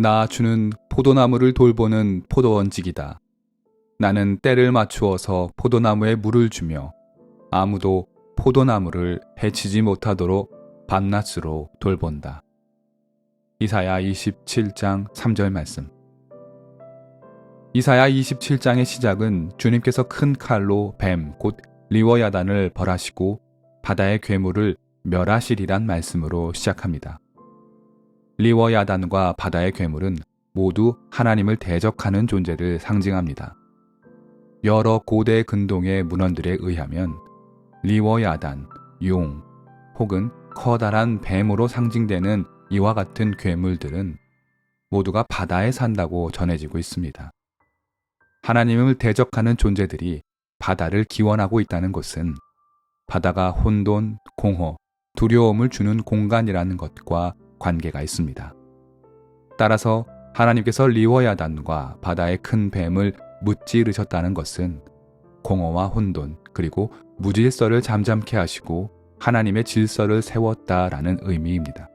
나 주는 포도나무를 돌보는 포도원직이다. 나는 때를 맞추어서 포도나무에 물을 주며 아무도 포도나무를 해치지 못하도록 밤낮으로 돌본다. 이사야 27장 3절 말씀. 이사야 27장의 시작은 주님께서 큰 칼로 뱀, 곧 리워야단을 벌하시고 바다의 괴물을 멸하시리란 말씀으로 시작합니다. 리워야단과 바다의 괴물은 모두 하나님을 대적하는 존재를 상징합니다. 여러 고대 근동의 문헌들에 의하면 리워야단, 용, 혹은 커다란 뱀으로 상징되는 이와 같은 괴물들은 모두가 바다에 산다고 전해지고 있습니다. 하나님을 대적하는 존재들이 바다를 기원하고 있다는 것은 바다가 혼돈, 공허, 두려움을 주는 공간이라는 것과 관계가 있습니다. 따라서 하나님께서 리워야단과 바다의 큰 뱀을 무찌르셨다는 것은 공허와 혼돈 그리고 무질서를 잠잠케 하시고 하나님의 질서를 세웠다라는 의미입니다.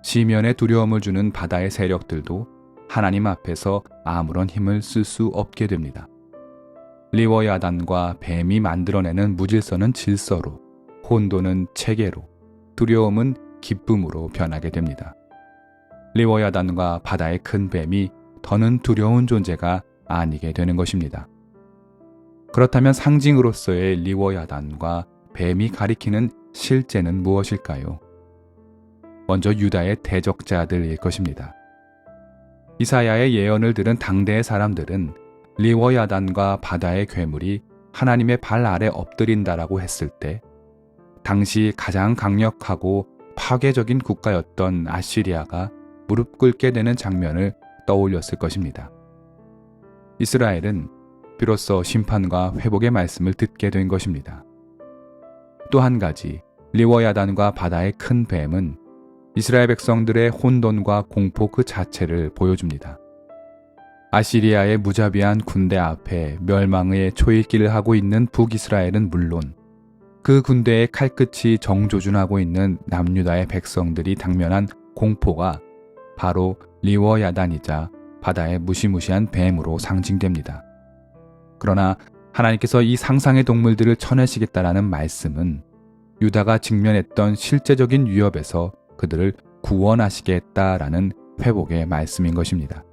시면에 두려움을 주는 바다의 세력들도 하나님 앞에서 아무런 힘을 쓸 수 없게 됩니다. 리워야단과 뱀이 만들어내는 무질서는 질서로, 혼돈은 체계로, 두려움은 기쁨으로 변하게 됩니다. 리워야단과 바다의 큰 뱀이 더는 두려운 존재가 아니게 되는 것입니다. 그렇다면 상징으로서의 리워야단과 뱀이 가리키는 실제는 무엇일까요? 먼저 유다의 대적자들일 것입니다. 이사야의 예언을 들은 당대의 사람들은 리워야단과 바다의 괴물이 하나님의 발 아래 엎드린다라고 했을 때 당시 가장 강력하고 파괴적인 국가였던 아시리아가 무릎 꿇게 되는 장면을 떠올렸을 것입니다. 이스라엘은 비로소 심판과 회복의 말씀을 듣게 된 것입니다. 또 한 가지, 리워야단과 바다의 큰 뱀은 이스라엘 백성들의 혼돈과 공포 그 자체를 보여줍니다. 아시리아의 무자비한 군대 앞에 멸망의 초읽기를 하고 있는 북이스라엘은 물론 그 군대의 칼끝이 정조준하고 있는 남유다의 백성들이 당면한 공포가 바로 리워야단이자 바다의 무시무시한 뱀으로 상징됩니다. 그러나 하나님께서 이 상상의 동물들을 쳐내시겠다라는 말씀은 유다가 직면했던 실제적인 위협에서 그들을 구원하시겠다라는 회복의 말씀인 것입니다.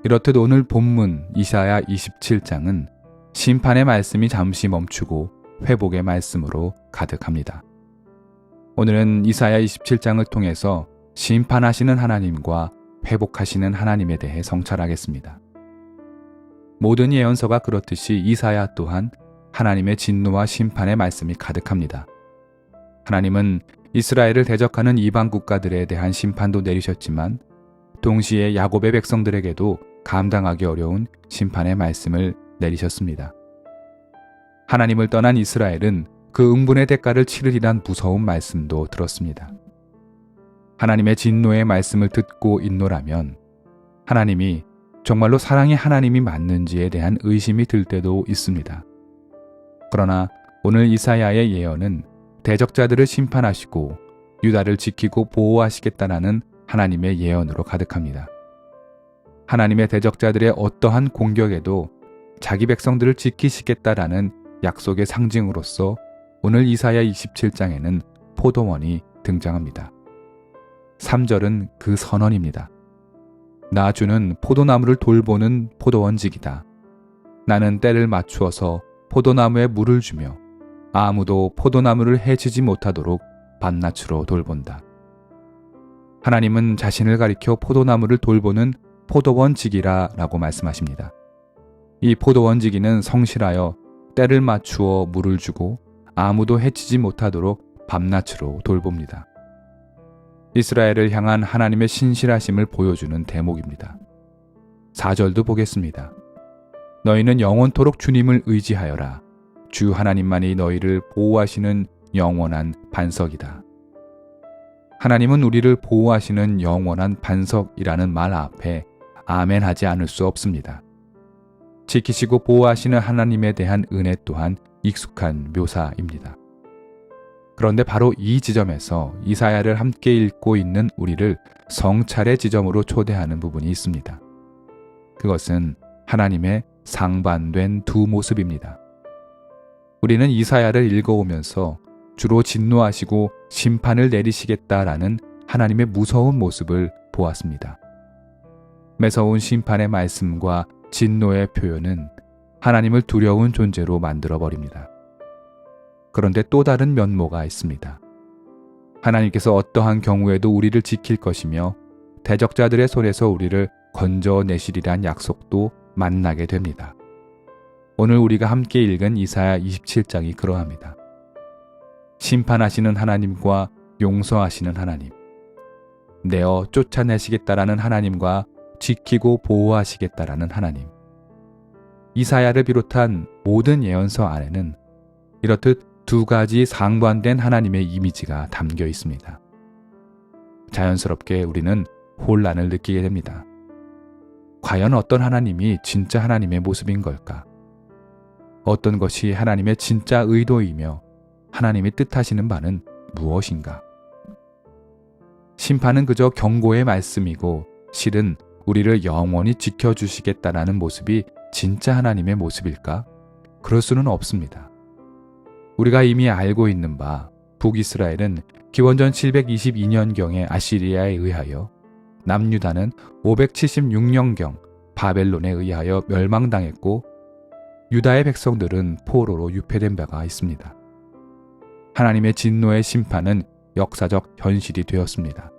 이렇듯 오늘 본문 이사야 27장은 심판의 말씀이 잠시 멈추고 회복의 말씀으로 가득합니다. 오늘은 이사야 27장을 통해서 심판하시는 하나님과 회복하시는 하나님에 대해 성찰하겠습니다. 모든 예언서가 그렇듯이 이사야 또한 하나님의 진노와 심판의 말씀이 가득합니다. 하나님은 이스라엘을 대적하는 이방 국가들에 대한 심판도 내리셨지만 동시에 야곱의 백성들에게도 감당하기 어려운 심판의 말씀을 내리셨습니다. 하나님을 떠난 이스라엘은 그 응분의 대가를 치르리란 무서운 말씀도 들었습니다. 하나님의 진노의 말씀을 듣고 있노라면 하나님이 정말로 사랑의 하나님이 맞는지에 대한 의심이 들 때도 있습니다. 그러나 오늘 이사야의 예언은 대적자들을 심판하시고 유다를 지키고 보호하시겠다라는 하나님의 예언으로 가득합니다. 하나님의 대적자들의 어떠한 공격에도 자기 백성들을 지키시겠다라는 약속의 상징으로서 오늘 이사야 27장에는 포도원이 등장합니다. 3절은 그 선언입니다. 나 주는 포도나무를 돌보는 포도원직이다. 나는 때를 맞추어서 포도나무에 물을 주며 아무도 포도나무를 해치지 못하도록 밤낮으로 돌본다. 하나님은 자신을 가리켜 포도나무를 돌보는 포도원직이라라고 말씀하십니다. 이 포도원직이는 성실하여 때를 맞추어 물을 주고 아무도 해치지 못하도록 밤낮으로 돌봅니다. 이스라엘을 향한 하나님의 신실하심을 보여주는 대목입니다. 4절도 보겠습니다. 너희는 영원토록 주님을 의지하여라. 주 하나님만이 너희를 보호하시는 영원한 반석이다. 하나님은 우리를 보호하시는 영원한 반석이라는 말 앞에 아멘 하지 않을 수 없습니다. 지키시고 보호하시는 하나님에 대한 은혜 또한 익숙한 묘사입니다. 그런데 바로 이 지점에서 이사야를 함께 읽고 있는 우리를 성찰의 지점으로 초대하는 부분이 있습니다. 그것은 하나님의 상반된 두 모습입니다. 우리는 이사야를 읽어오면서 주로 진노하시고 심판을 내리시겠다라는 하나님의 무서운 모습을 보았습니다. 매서운 심판의 말씀과 진노의 표현은 하나님을 두려운 존재로 만들어버립니다. 그런데 또 다른 면모가 있습니다. 하나님께서 어떠한 경우에도 우리를 지킬 것이며 대적자들의 손에서 우리를 건져내시리란 약속도 만나게 됩니다. 오늘 우리가 함께 읽은 이사야 27장이 그러합니다. 심판하시는 하나님과 용서하시는 하나님, 내어 쫓아내시겠다라는 하나님과 지키고 보호하시겠다라는 하나님. 이사야를 비롯한 모든 예언서 안에는 이렇듯 두 가지 상반된 하나님의 이미지가 담겨 있습니다. 자연스럽게 우리는 혼란을 느끼게 됩니다. 과연 어떤 하나님이 진짜 하나님의 모습인 걸까? 어떤 것이 하나님의 진짜 의도이며 하나님이 뜻하시는 바는 무엇인가? 심판은 그저 경고의 말씀이고 실은 우리를 영원히 지켜주시겠다라는 모습이 진짜 하나님의 모습일까? 그럴 수는 없습니다. 우리가 이미 알고 있는 바 북이스라엘은 기원전 722년경에 아시리아에 의하여, 남유다는 576년경 바벨론에 의하여 멸망당했고 유다의 백성들은 포로로 유폐된 바가 있습니다. 하나님의 진노의 심판은 역사적 현실이 되었습니다.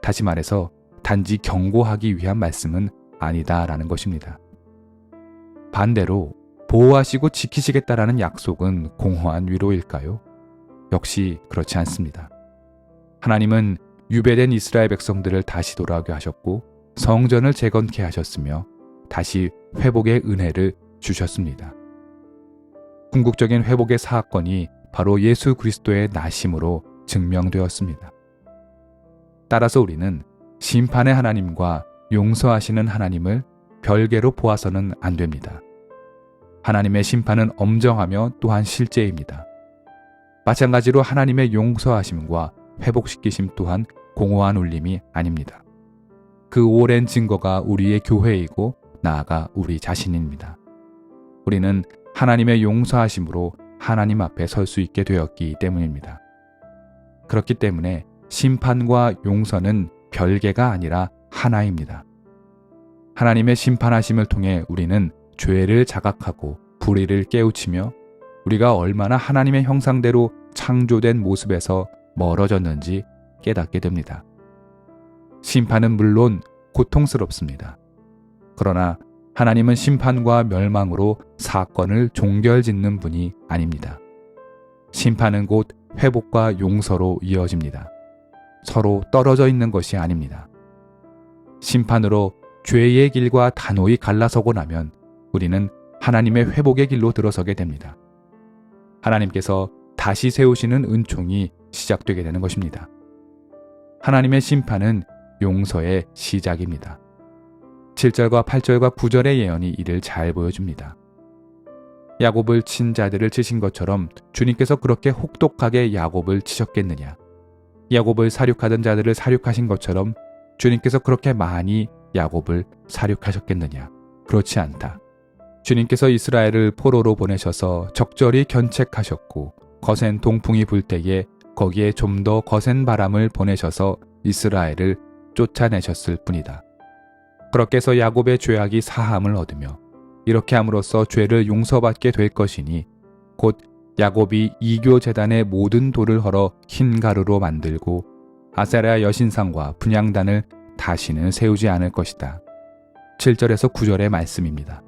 다시 말해서 단지 경고하기 위한 말씀은 아니다라는 것입니다. 반대로 보호하시고 지키시겠다라는 약속은 공허한 위로일까요? 역시 그렇지 않습니다. 하나님은 유배된 이스라엘 백성들을 다시 돌아오게 하셨고 성전을 재건케 하셨으며 다시 회복의 은혜를 주셨습니다. 궁극적인 회복의 사건이 바로 예수 그리스도의 나심으로 증명되었습니다. 따라서 우리는 심판의 하나님과 용서하시는 하나님을 별개로 보아서는 안 됩니다. 하나님의 심판은 엄정하며 또한 실제입니다. 마찬가지로 하나님의 용서하심과 회복시키심 또한 공허한 울림이 아닙니다. 그 오랜 증거가 우리의 교회이고 나아가 우리 자신입니다. 우리는 하나님의 용서하심으로 하나님 앞에 설 수 있게 되었기 때문입니다. 그렇기 때문에 심판과 용서는 별개가 아니라 하나입니다. 하나님의 심판하심을 통해 우리는 죄를 자각하고 불의를 깨우치며 우리가 얼마나 하나님의 형상대로 창조된 모습에서 멀어졌는지 깨닫게 됩니다. 심판은 물론 고통스럽습니다. 그러나 하나님은 심판과 멸망으로 사건을 종결짓는 분이 아닙니다. 심판은 곧 회복과 용서로 이어집니다. 서로 떨어져 있는 것이 아닙니다. 심판으로 죄의 길과 단호히 갈라서고 나면 우리는 하나님의 회복의 길로 들어서게 됩니다. 하나님께서 다시 세우시는 은총이 시작되게 되는 것입니다. 하나님의 심판은 용서의 시작입니다. 7절과 8절과 9절의 예언이 이를 잘 보여줍니다. 야곱을 친 자들을 치신 것처럼 주님께서 그렇게 혹독하게 야곱을 치셨겠느냐? 야곱을 사륙하던 자들을 사륙하신 것처럼 주님께서 그렇게 많이 야곱을 사륙하셨겠느냐? 그렇지 않다. 주님께서 이스라엘을 포로로 보내셔서 적절히 견책하셨고 거센 동풍이 불 때에 거기에 좀 더 거센 바람을 보내셔서 이스라엘을 쫓아내셨을 뿐이다. 그렇게 해서 야곱의 죄악이 사함을 얻으며 이렇게 함으로써 죄를 용서받게 될 것이니 곧 야곱이 이교 제단의 모든 돌을 헐어 흰 가루로 만들고 아세라 여신상과 분향단을 다시는 세우지 않을 것이다. 7절에서 9절의 말씀입니다.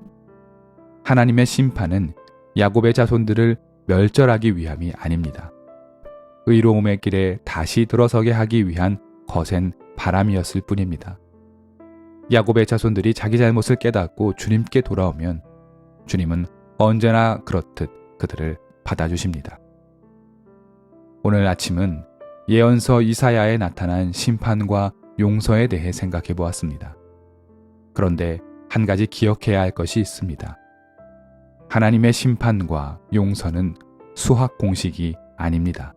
하나님의 심판은 야곱의 자손들을 멸절하기 위함이 아닙니다. 의로움의 길에 다시 들어서게 하기 위한 거센 바람이었을 뿐입니다. 야곱의 자손들이 자기 잘못을 깨닫고 주님께 돌아오면 주님은 언제나 그렇듯 그들을 받아주십니다. 오늘 아침은 예언서 이사야에 나타난 심판과 용서에 대해 생각해 보았습니다. 그런데 한 가지 기억해야 할 것이 있습니다. 하나님의 심판과 용서는 수학 공식이 아닙니다.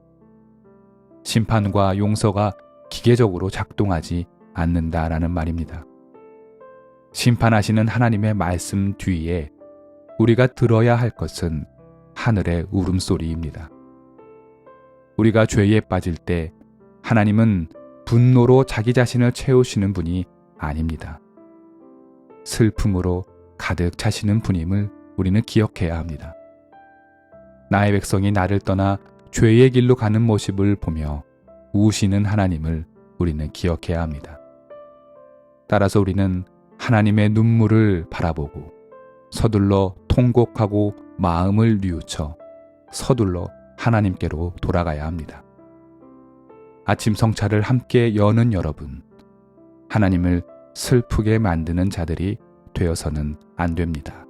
심판과 용서가 기계적으로 작동하지 않는다라는 말입니다. 심판하시는 하나님의 말씀 뒤에 우리가 들어야 할 것은 하늘의 울음소리입니다. 우리가 죄에 빠질 때 하나님은 분노로 자기 자신을 채우시는 분이 아닙니다. 슬픔으로 가득 차시는 분임을 우리는 기억해야 합니다. 나의 백성이 나를 떠나 죄의 길로 가는 모습을 보며 우시는 하나님을 우리는 기억해야 합니다. 따라서 우리는 하나님의 눈물을 바라보고 서둘러 통곡하고 마음을 뉘우쳐 서둘러 하나님께로 돌아가야 합니다. 아침 성찬을 함께 여는 여러분, 하나님을 슬프게 만드는 자들이 되어서는 안 됩니다.